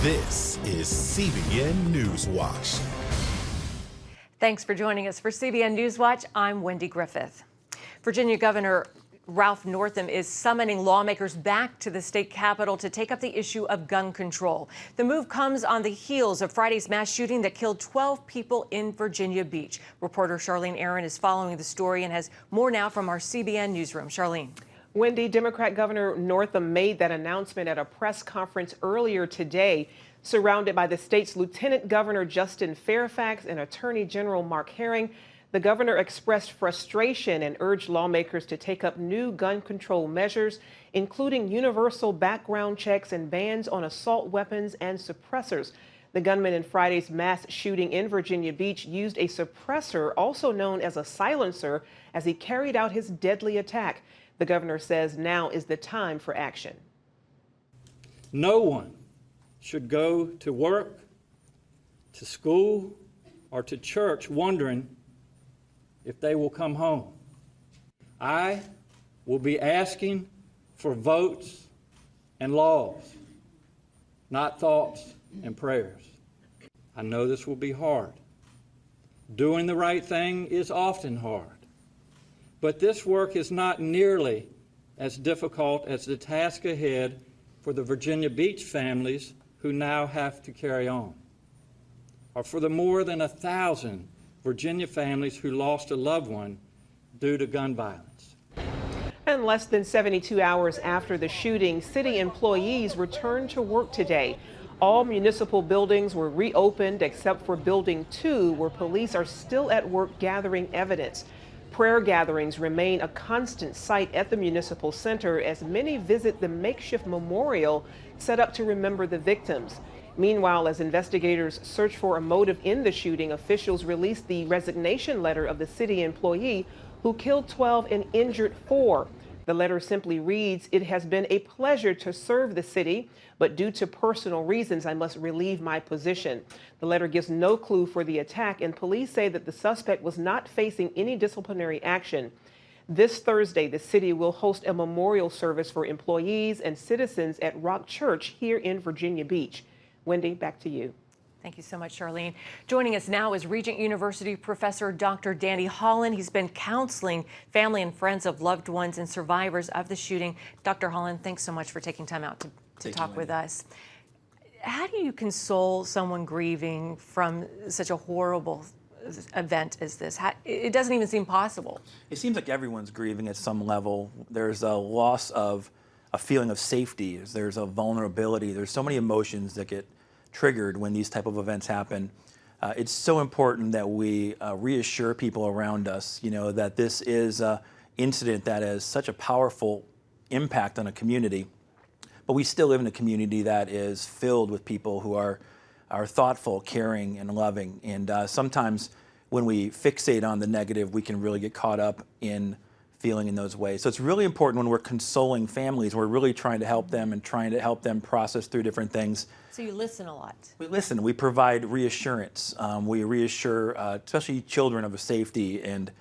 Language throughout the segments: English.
This is CBN NewsWatch. Thanks for joining us for CBN NewsWatch. I'm Wendy Griffith. Virginia Governor Ralph Northam is summoning lawmakers back to the state capitol to take up the issue of gun control. The move comes on the heels of Friday's mass shooting that killed 12 people in Virginia Beach. Reporter Charlene Aaron is following the story and has more now from our CBN newsroom. Charlene. Wendy, Democrat Governor Northam made that announcement at a press conference earlier today, surrounded by the state's Lieutenant Governor Justin Fairfax and Attorney General Mark Herring. The governor expressed frustration and urged lawmakers to take up new gun control measures, including universal background checks and bans on assault weapons and suppressors. The gunman in Friday's mass shooting in Virginia Beach used a suppressor, also known as a silencer, as he carried out his deadly attack. The governor says now is the time for action. No one should go to work, to school, or to church wondering if they will come home. I will be asking for votes and laws, not thoughts and prayers. I know this will be hard. Doing the right thing is often hard. But this work is not nearly as difficult as the task ahead for the Virginia Beach families who now have to carry on, or for the more than 1,000 Virginia families who lost a loved one due to gun violence. And less than 72 hours after the shooting, city employees returned to work today. All municipal buildings were reopened except for Building 2, where police are still at work gathering evidence. Prayer gatherings remain a constant sight at the municipal center as many visit the makeshift memorial set up to remember the victims. Meanwhile, as investigators search for a motive in the shooting, officials released the resignation letter of the city employee who killed 12 and injured 4. The letter simply reads, "It has been a pleasure to serve the city, but due to personal reasons, I must relieve my position." The letter gives no clue for the attack, and police say that the suspect was not facing any disciplinary action. This Thursday, the city will host a memorial service for employees and citizens at Rock Church here in Virginia Beach. Wendy, back to you. Thank you so much, Charlene. Joining us now is Regent University professor Dr. Danny Holland. He's been counseling family and friends of loved ones and survivors of the shooting. Dr. Holland, thanks so much for taking time out to talk with us. How do you console someone grieving from such a horrible event as this? It doesn't even seem possible. It seems like everyone's grieving at some level. There's a loss of a feeling of safety. There's a vulnerability. There's so many emotions that get triggered when these type of events happen. It's so important that we reassure people around us, that this is an incident that has such a powerful impact on a community. But we still live in a community that is filled with people who are thoughtful, caring, and loving. And sometimes when we fixate on the negative, we can really get caught up in feeling in those ways. So it's really important when we're consoling families, we're really trying to help them and trying to help them process through different things. So you listen a lot. We listen. We provide reassurance. We reassure, especially children, of a safety and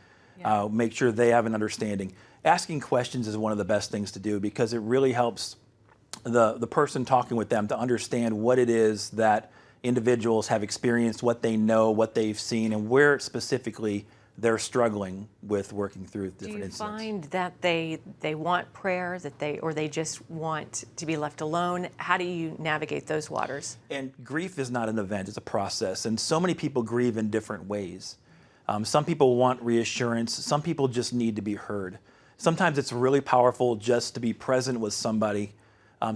make sure they have an understanding. Asking questions is one of the best things to do because it really helps the person talking with them to understand what it is that individuals have experienced, what they know, what they've seen, and where specifically they're struggling with working through different incidents. Do you find that they want prayer, or they just want to be left alone? How do you navigate those waters? And grief is not an event, it's a process. And so many people grieve in different ways. Some people want reassurance. Some people just need to be heard. Sometimes it's really powerful just to be present with somebody,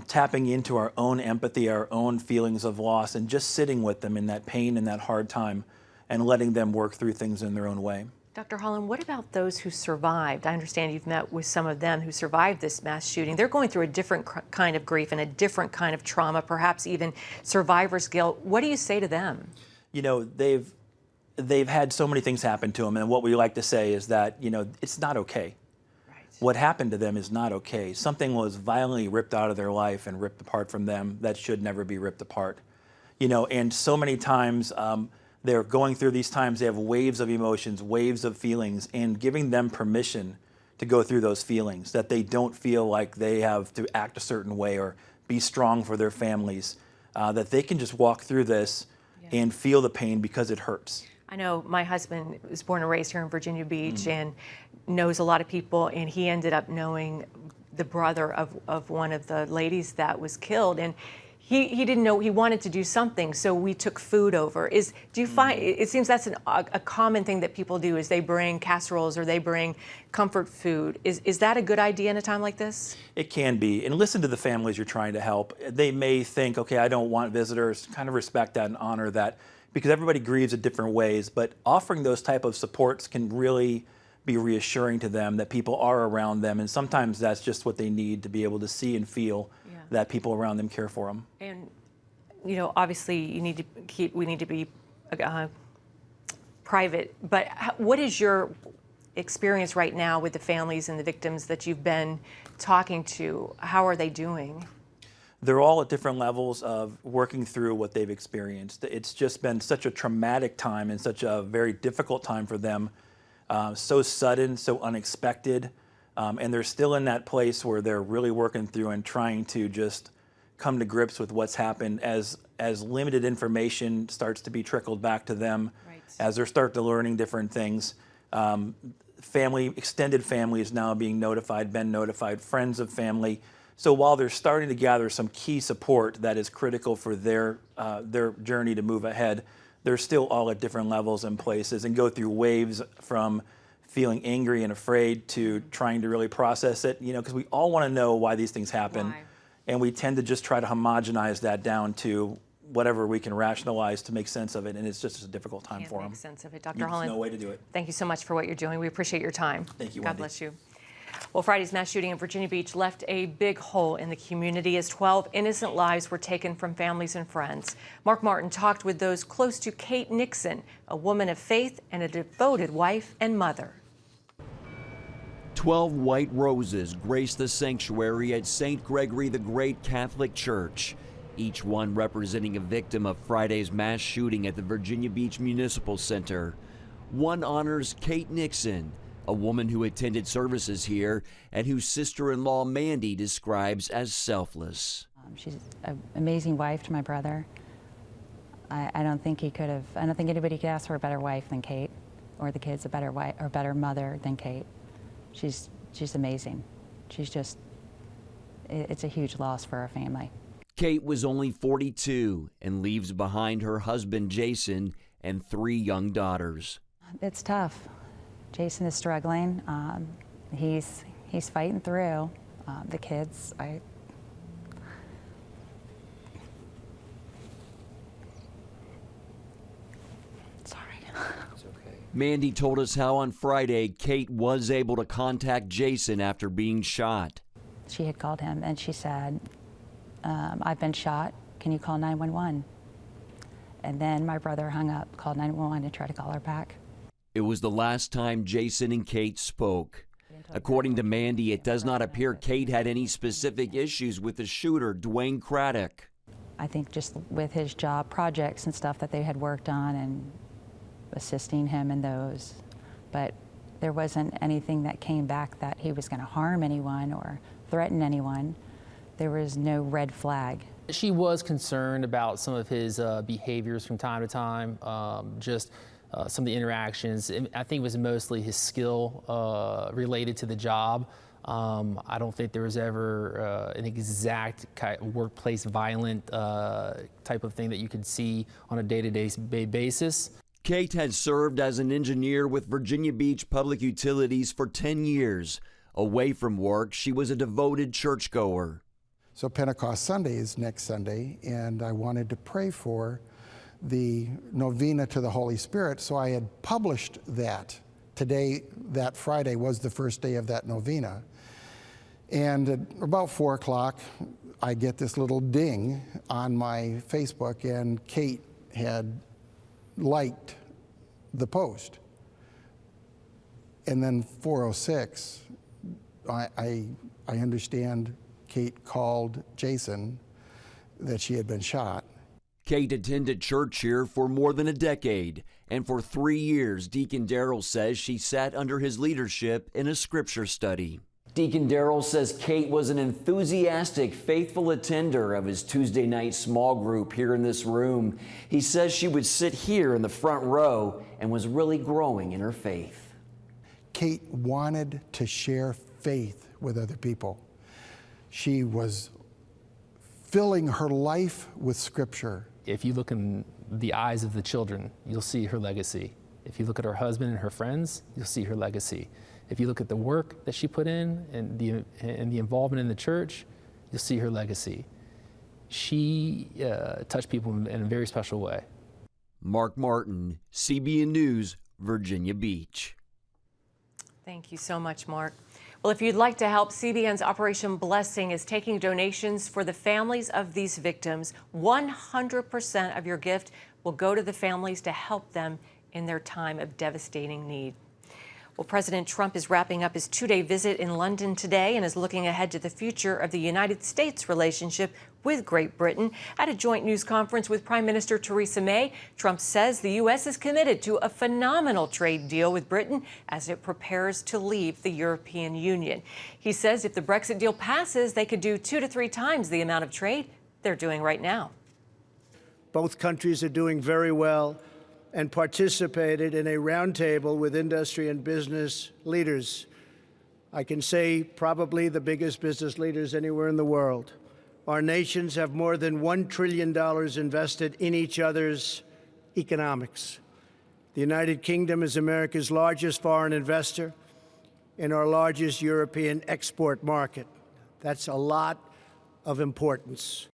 tapping into our own empathy, our own feelings of loss, and just sitting with them in that pain and that hard time, and letting them work through things in their own way. Dr. Holland, what about those who survived? I understand you've met with some of them who survived this mass shooting. They're going through a different kind of grief and a different kind of trauma, perhaps even survivor's guilt. What do you say to them? They've had so many things happen to them, and what we like to say is that, it's not okay. Right. What happened to them is not okay. Something was violently ripped out of their life and ripped apart from them that should never be ripped apart. And so many times, they're going through these times, they have waves of emotions, waves of feelings, and giving them permission to go through those feelings, that they don't feel like they have to act a certain way or be strong for their families. that they can just walk through this and feel the pain because it hurts. I know my husband was born and raised here in Virginia Beach and knows a lot of people, and he ended up knowing the brother of one of the ladies that was killed, and he didn't know, he wanted to do something, so we took food over. Do you find, it seems that's a common thing that people do, is they bring casseroles or they bring comfort food. Is that a good idea in a time like this? It can be, and listen to the families you're trying to help. They may think, okay, I don't want visitors, kind of respect that and honor that, because everybody grieves in different ways, but offering those type of supports can really be reassuring to them that people are around them, and sometimes that's just what they need to be able to see and feel that people around them care for them. And, you know, obviously we need to be private, but what is your experience right now with the families and the victims that you've been talking to? How are they doing? They're all at different levels of working through what they've experienced. It's just been such a traumatic time and such a very difficult time for them, so sudden, so unexpected. And they're still in that place where they're really working through and trying to just come to grips with what's happened as limited information starts to be trickled back to them, as they start to learning different things. Extended family is now being notified, been notified, friends of family. So while they're starting to gather some key support that is critical for their journey to move ahead, they're still all at different levels and places and go through waves from feeling angry and afraid to trying to really process it, you know, because we all want to know why these things happen. Why? And we tend to just try to homogenize that down to whatever we can rationalize to make sense of it, and it's just a difficult time for them. Make sense of it. Dr. There's Holland, no way to do it. thank you so much for what you're doing. We appreciate your time. Thank you, God Wendy. bless you. Well, Friday's mass shooting in Virginia Beach left a big hole in the community as 12 innocent lives were taken from families and friends. Mark Martin talked with those close to Kate Nixon, a woman of faith and a devoted wife and mother. 12 white roses grace the sanctuary at St. Gregory the Great Catholic Church, each one representing a victim of Friday's mass shooting at the Virginia Beach Municipal Center. One honors Kate Nixon, a woman who attended services here and whose sister-in-law Mandy describes as selfless. She's an amazing wife to my brother. I don't think anybody could ask for a better wife than Kate, or the kids a better wife or better mother than Kate. She's amazing. It's a huge loss for our family. Kate was only 42 and leaves behind her husband Jason and 3 young daughters. It's tough. Jason is struggling. He's fighting through. The kids, Mandy told us how on Friday Kate was able to contact Jason after being shot. She had called him and she said, I've been shot, can you call 911? And then my brother hung up, called 911 and tried to call her back. It was the last time Jason and Kate spoke. According to Mandy, it does not appear Kate had any specific issues with the shooter, Dwayne Craddock. I think just with his job projects and stuff that they had worked on and assisting him in those, but there wasn't anything that came back that he was going to harm anyone or threaten anyone. There was no red flag. She was concerned about some of his behaviors from time to time, some of the interactions. I think it was mostly his skill related to the job. I don't think there was ever an exact workplace violent type of thing that you could see on a day-to-day basis. Kate had served as an engineer with Virginia Beach Public Utilities for 10 years. Away from work, she was a devoted churchgoer. So Pentecost Sunday is next Sunday, and I wanted to pray for the novena to the Holy Spirit, so I had published that. Today, that Friday, was the first day of that novena. And at about 4 o'clock, I get this little ding on my Facebook, and Kate had liked the post. And then 4:06, I understand Kate called Jason that she had been shot. Kate attended church here for more than a decade, and for 3 years, Deacon Darrell says she sat under his leadership in a scripture study. Deacon Darrell says Kate was an enthusiastic, faithful attender of his Tuesday night small group here in this room. He says she would sit here in the front row and was really growing in her faith. Kate wanted to share faith with other people. She was filling her life with Scripture. If you look in the eyes of the children, you'll see her legacy. If you look at her husband and her friends, you'll see her legacy. If you look at the work that she put in and the involvement in the church, you'll see her legacy. She touched people in a very special way. Mark Martin, CBN News, Virginia Beach. Thank you so much, Mark. Well, if you'd like to help, CBN's Operation Blessing is taking donations for the families of these victims. 100% of your gift will go to the families to help them in their time of devastating need. Well, President Trump is wrapping up his two-day visit in London today and is looking ahead to the future of the United States relationship with Great Britain. At a joint news conference with Prime Minister Theresa May, Trump says the U.S. is committed to a phenomenal trade deal with Britain as it prepares to leave the European Union. He says if the Brexit deal passes, they could do 2 to 3 times the amount of trade they're doing right now. Both countries are doing very well and participated in a roundtable with industry and business leaders. I can say probably the biggest business leaders anywhere in the world. Our nations have more than $1 trillion invested in each other's economics. The United Kingdom is America's largest foreign investor and our largest European export market. That's a lot of importance.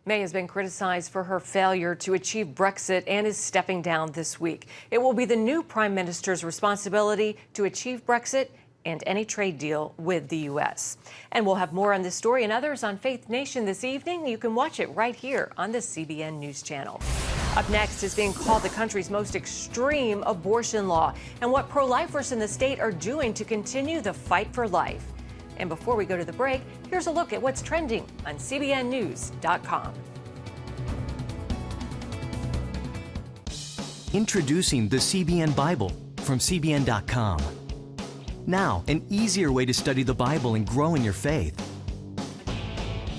May has been criticized for her failure to achieve Brexit and is stepping down this week. It will be the new Prime Minister's responsibility to achieve Brexit and any trade deal with the U.S. And we'll have more on this story and others on Faith Nation this evening. You can watch it right here on the CBN News Channel. Up next is being called the country's most extreme abortion law and what pro-lifers in the state are doing to continue the fight for life. And before we go to the break, here's a look at what's trending on CBNNews.com. Introducing the CBN Bible from CBN.com. Now, an easier way to study the Bible and grow in your faith.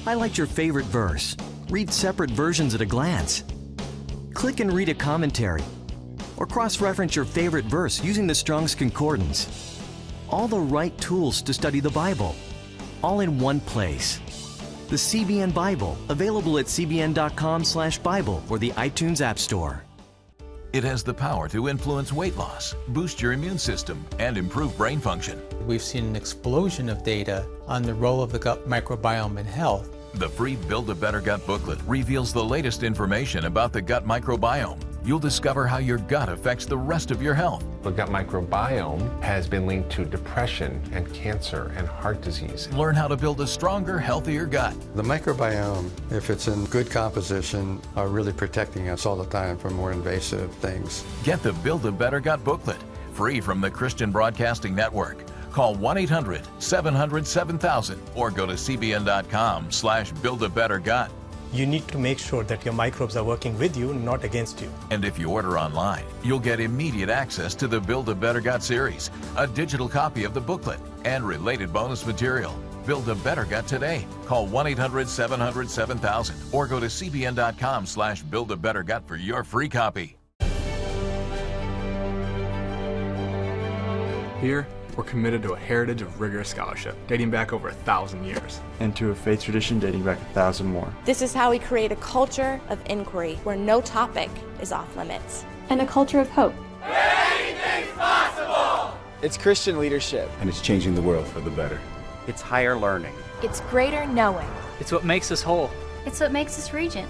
Highlight your favorite verse. Read separate versions at a glance. Click and read a commentary. Or cross-reference your favorite verse using the Strong's Concordance. All the right tools to study the Bible, all in one place. The CBN Bible, available at cbn.com/Bible or the iTunes App Store. It has the power to influence weight loss, boost your immune system, and improve brain function. We've seen an explosion of data on the role of the gut microbiome in health. The free Build a Better Gut booklet reveals the latest information about the gut microbiome. You'll discover how your gut affects the rest of your health. The gut microbiome has been linked to depression and cancer and heart disease. Learn how to build a stronger, healthier gut. The microbiome, if it's in good composition, are really protecting us all the time from more invasive things. Get the Build a Better Gut booklet, free from the Christian Broadcasting Network. Call 1-800-700-7000 or go to cbn.com/buildabettergut. You need to make sure that your microbes are working with you, not against you. And if you order online, you'll get immediate access to the Build a Better Gut series, a digital copy of the booklet, and related bonus material. Build a Better Gut today. Call 1-800-700-7000 or go to cbn.com/buildabettergut for your free copy. Here, we're committed to a heritage of rigorous scholarship dating back over 1,000 years. And to a faith tradition dating back 1,000 more. This is how we create a culture of inquiry where no topic is off limits. And a culture of hope. Anything's possible! It's Christian leadership. And it's changing the world for the better. It's higher learning. It's greater knowing. It's what makes us whole. It's what makes us Regent.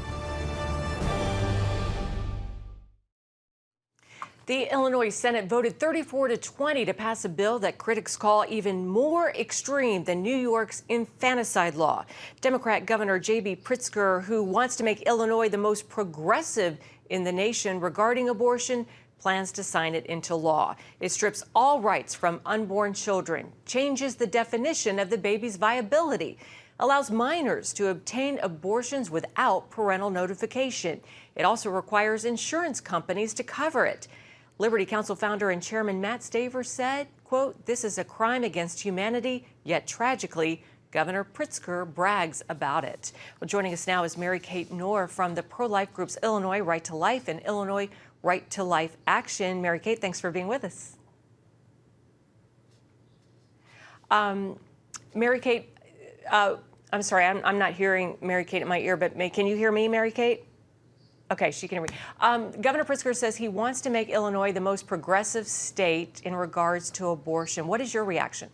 The Illinois Senate voted 34-20 to pass a bill that critics call even more extreme than New York's infanticide law. Democrat Governor J.B. Pritzker, who wants to make Illinois the most progressive in the nation regarding abortion, plans to sign it into law. It strips all rights from unborn children, changes the definition of the baby's viability, allows minors to obtain abortions without parental notification. It also requires insurance companies to cover it. Liberty Counsel founder and chairman Matt Staver said, quote, "This is a crime against humanity, yet tragically, Governor Pritzker brags about it." Well, joining us now is Mary Kate Knorr from the pro-life groups Illinois Right to Life and Illinois Right to Life Action. Mary Kate, thanks for being with us. Mary Kate, I'm sorry, I'm not hearing Mary Kate in my ear, but can you hear me, Mary Kate? Okay, she can hear me. Governor Pritzker says he wants to make Illinois the most progressive state in regards to abortion. What is your reaction?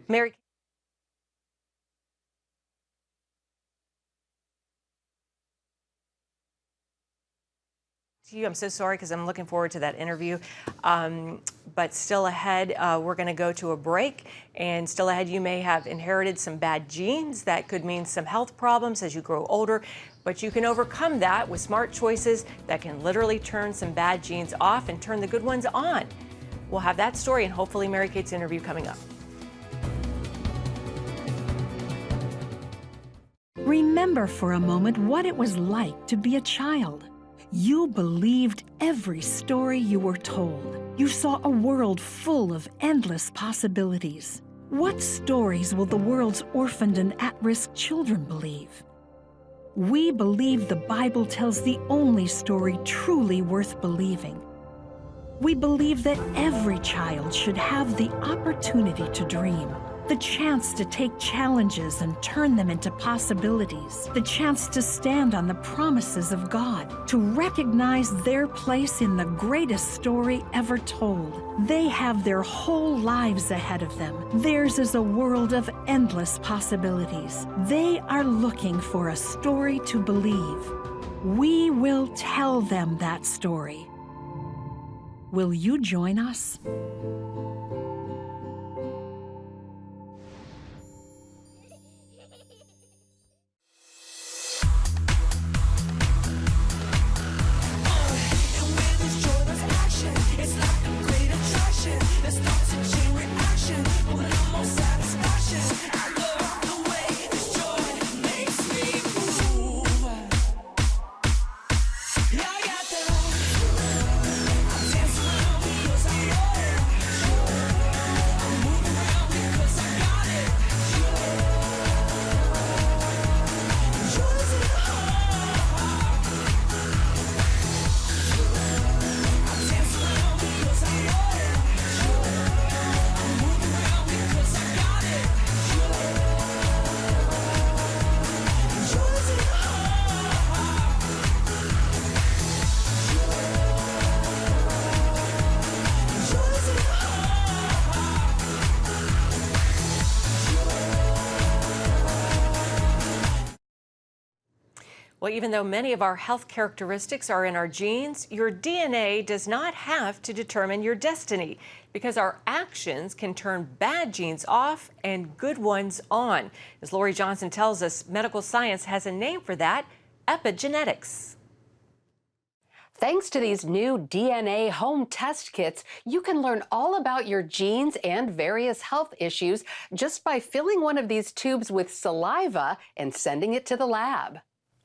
Mary. I'm so sorry because I'm looking forward to that interview. But still ahead, we're going to go to a break. And still ahead, you may have inherited some bad genes that could mean some health problems as you grow older. But you can overcome that with smart choices that can literally turn some bad genes off and turn the good ones on. We'll have that story and hopefully Mary Kate's interview coming up. Remember for a moment what it was like to be a child. You believed every story you were told. You saw a world full of endless possibilities. What stories will the world's orphaned and at-risk children believe? We believe the Bible tells the only story truly worth believing. We believe that every child should have the opportunity to dream, the chance to take challenges and turn them into possibilities, the chance to stand on the promises of God, to recognize their place in the greatest story ever told. They have their whole lives ahead of them. Theirs is a world of endless possibilities. They are looking for a story to believe. We will tell them that story. Will you join us? Well, even though many of our health characteristics are in our genes, your DNA does not have to determine your destiny because our actions can turn bad genes off and good ones on. As Lori Johnson tells us, medical science has a name for that, epigenetics. Thanks to these new DNA home test kits, you can learn all about your genes and various health issues just by filling one of these tubes with saliva and sending it to the lab.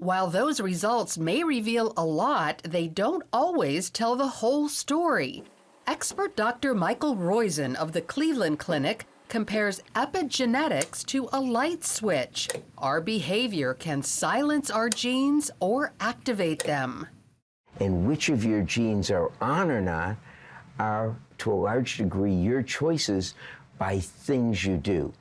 While those results may reveal a lot, they don't always tell the whole story. Expert Dr. Michael Roizen of the Cleveland Clinic compares epigenetics to a light switch. Our behavior can silence our genes or activate them. And which of your genes are on or not are, to a large degree, your choices by things you do.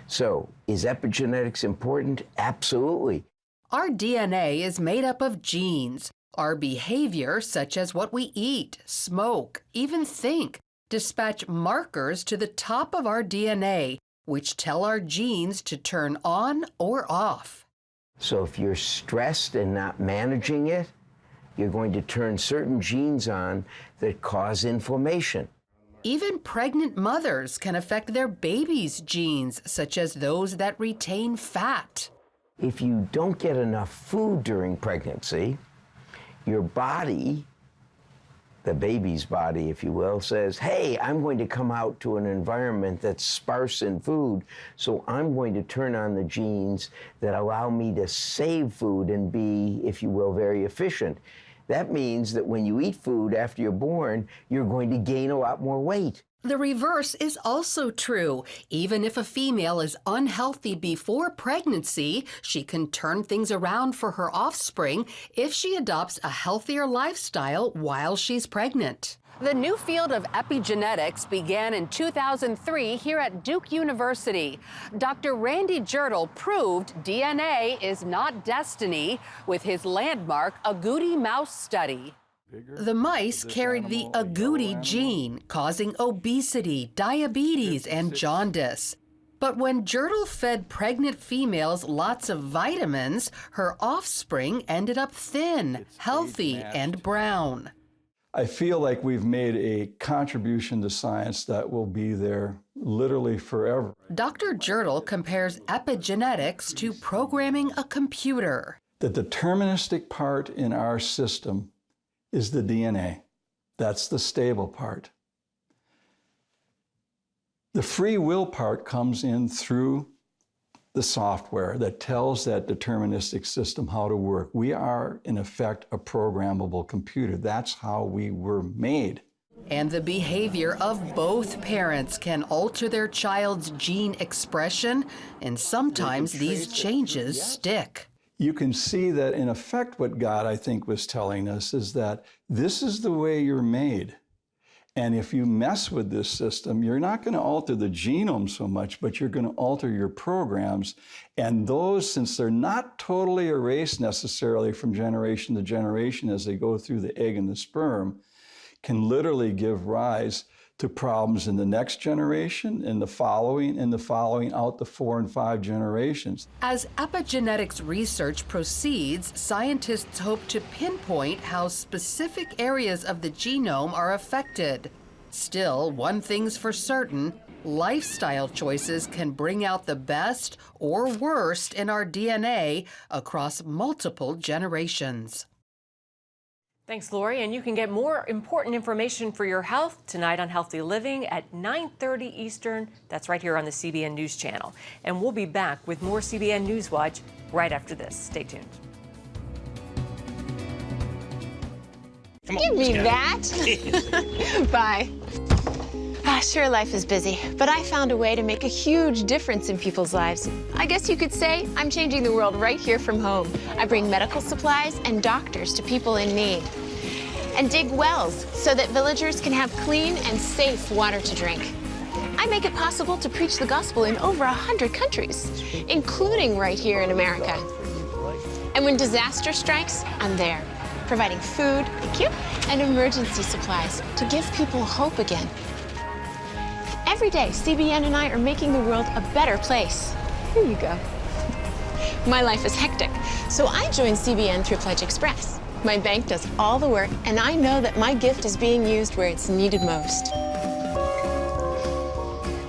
So, is epigenetics important? Absolutely. Our DNA is made up of genes. Our behavior, such as what we eat, smoke, even think, dispatch markers to the top of our DNA, which tell our genes to turn on or off. So if you're stressed and not managing it, you're going to turn certain genes on that cause inflammation. Even pregnant mothers can affect their baby's genes, such as those that retain fat. If you don't get enough food during pregnancy, your body the baby's body, if you will, says, hey, I'm going to come out to an environment that's sparse in food, so I'm going to turn on the genes that allow me to save food and be, if you will, very efficient. That means that when you eat food after you're born, you're going to gain a lot more weight. The reverse is also true. Even if a female is unhealthy before pregnancy, she can turn things around for her offspring if she adopts a healthier lifestyle while she's pregnant. The new field of epigenetics began in 2003 here at Duke University. Dr. Randy Jirtle proved DNA is not destiny with his landmark agouti mouse study. The mice carried the agouti gene, causing obesity, diabetes, and jaundice. But when Jirtle fed pregnant females lots of vitamins, her offspring ended up thin, healthy, and brown. I feel like we've made a contribution to science that will be there literally forever. Dr. Jirtle compares epigenetics to programming a computer. The deterministic part in our system is the DNA. That's the stable part. The free will part comes in through the software that tells that deterministic system how to work. We are, in effect, a programmable computer. That's how we were made. And the behavior of both parents can alter their child's gene expression, and sometimes these changes stick. You can see that, in effect, what God, I think, was telling us is that this is the way you're made. And if you mess with this system, you're not going to alter the genome so much, but you're going to alter your programs. And those, since they're not totally erased necessarily from generation to generation as they go through the egg and the sperm, can literally give rise to problems in the next generation, and the following out the 4 and 5 generations. As epigenetics research proceeds, scientists hope to pinpoint how specific areas of the genome are affected. Still, one thing's for certain, lifestyle choices can bring out the best or worst in our DNA across multiple generations. Thanks, Lori. And you can get more important information for your health tonight on Healthy Living at 9:30 Eastern. That's right here on the CBN News Channel. And we'll be back with more CBN Newswatch right after this. Stay tuned. Give me that. Bye. Sure, life is busy, but I found a way to make a huge difference in people's lives. I guess you could say I'm changing the world right here from home. I bring medical supplies and doctors to people in need, and dig wells so that villagers can have clean and safe water to drink. I make it possible to preach the gospel in over 100 countries, including right here in America. And when disaster strikes, I'm there, providing food, thank you, and emergency supplies to give people hope again. Every day, CBN and I are making the world a better place. Here you go. My life is hectic, so I joined CBN through Pledge Express. My bank does all the work, and I know that my gift is being used where it's needed most.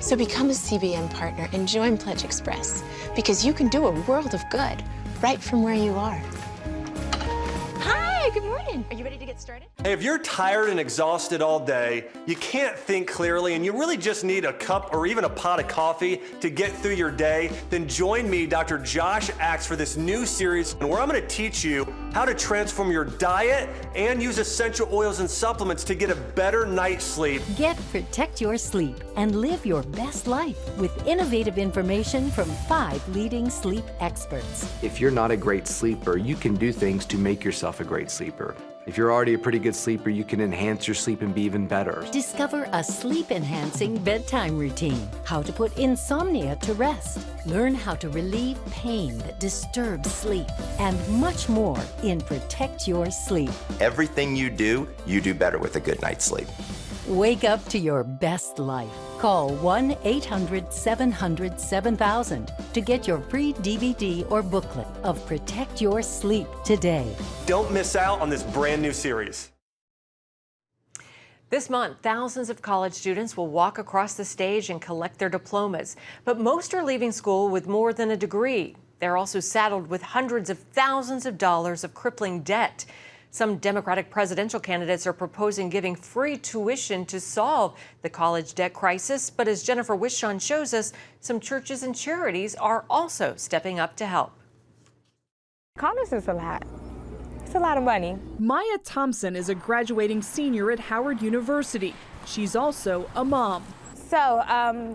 So become a CBN partner and join Pledge Express, because you can do a world of good right from where you are. Hi, good morning. Are you ready to get started? Hey, if you're tired and exhausted all day, you can't think clearly, and you really just need a cup or even a pot of coffee to get through your day, then join me, Dr. Josh Axe, for this new series where I'm going to teach you how to transform your diet and use essential oils and supplements to get a better night's sleep. Get Protect Your Sleep and live your best life with innovative information from 5 leading sleep experts. If you're not a great sleeper, you can do things to make yourself a great sleeper. If you're already a pretty good sleeper, you can enhance your sleep and be even better. Discover a sleep-enhancing bedtime routine, how to put insomnia to rest, learn how to relieve pain that disturbs sleep, and much more in Protect Your Sleep. Everything you do better with a good night's sleep. Wake up to your best life. Call 1-800-700-7000 to get your free DVD or booklet of Protect Your Sleep today. Don't miss out on this brand new series. This month, thousands of college students will walk across the stage and collect their diplomas. But most are leaving school with more than a degree. They're also saddled with hundreds of thousands of dollars of crippling debt. Some Democratic presidential candidates are proposing giving free tuition to solve the college debt crisis. But as Jennifer Wishon shows us, some churches and charities are also stepping up to help. College is a lot. It's a lot of money. Maya Thompson is a graduating senior at Howard University. She's also a mom. So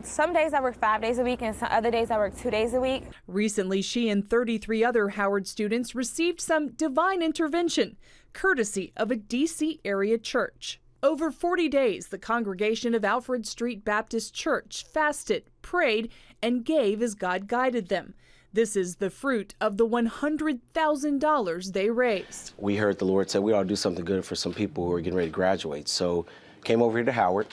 some days I work 5 days a week and some other days I work 2 days a week. Recently, she and 33 other Howard students received some divine intervention, courtesy of a D.C. area church. Over 40 days, the congregation of Alfred Street Baptist Church fasted, prayed, and gave as God guided them. This is the fruit of the $100,000 they raised. We heard the Lord say we ought to do something good for some people who are getting ready to graduate. So came over here to Howard.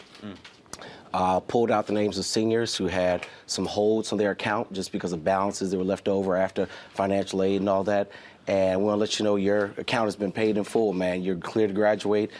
Pulled out the names of seniors who had some holds on their account just because of balances that were left over after financial aid and all that. And we want to let you know your account has been paid in full, man. You're clear to graduate.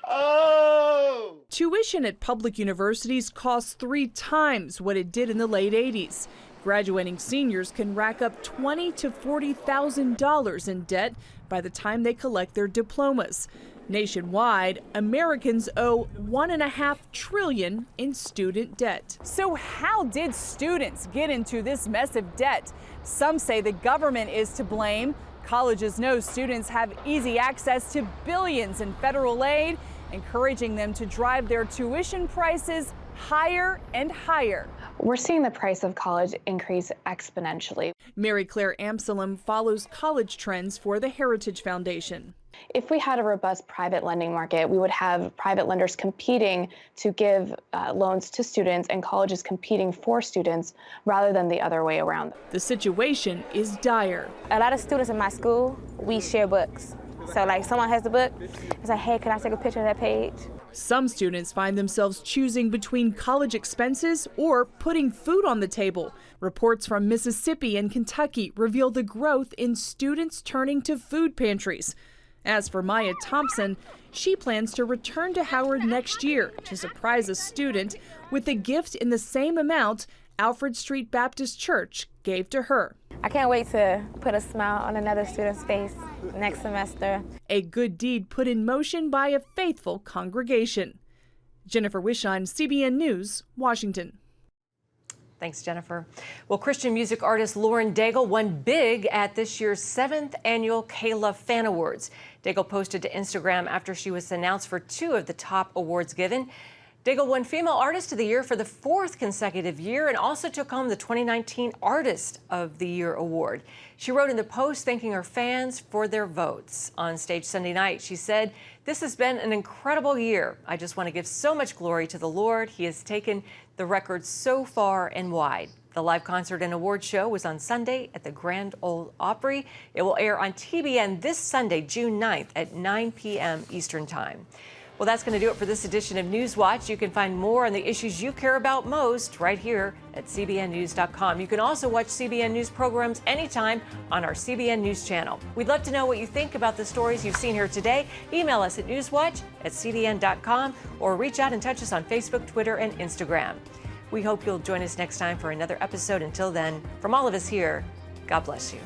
Oh! Tuition at public universities costs 3 times what it did in the late 80s. Graduating seniors can rack up $20,000 to $40,000 in debt by the time they collect their diplomas. Nationwide, Americans owe $1.5 trillion in student debt. So how did students get into this mess of debt? Some say the government is to blame. Colleges know students have easy access to billions in federal aid, encouraging them to drive their tuition prices higher and higher. We're seeing the price of college increase exponentially. Mary Claire Amsalem follows college trends for the Heritage Foundation. If we had a robust private lending market, we would have private lenders competing to give loans to students and colleges competing for students rather than the other way around. The situation is dire. A lot of students in my school, we share books. So like someone has the book, it's like, hey, can I take a picture of that page? Some students find themselves choosing between college expenses or putting food on the table. Reports from Mississippi and Kentucky reveal the growth in students turning to food pantries. As for Maya Thompson, she plans to return to Howard next year to surprise a student with a gift in the same amount Alfred Street Baptist Church gave to her. I can't wait to put a smile on another student's face next semester. A good deed put in motion by a faithful congregation. Jennifer Wishon, CBN News, Washington. Thanks, Jennifer. Well, Christian music artist Lauren Daigle won big at this year's 7th annual Kayla Fan Awards. Daigle posted to Instagram after she was announced for 2 of the top awards given. Daigle won Female Artist of the Year for the 4th consecutive year and also took home the 2019 Artist of the Year award. She wrote in the post thanking her fans for their votes. On stage Sunday night, she said, "This has been an incredible year. I just want to give so much glory to the Lord. He has taken the record so far and wide." The live concert and award show was on Sunday at the Grand Ole Opry. It will air on TBN this Sunday, June 9th at 9 p.m. Eastern Time. Well, that's going to do it for this edition of NewsWatch. You can find more on the issues you care about most right here at cbnnews.com. You can also watch CBN News programs anytime on our CBN News channel. We'd love to know what you think about the stories you've seen here today. Email us at newswatch@cbn.com or reach out and touch us on Facebook, Twitter, and Instagram. We hope you'll join us next time for another episode. Until then, from all of us here, God bless you.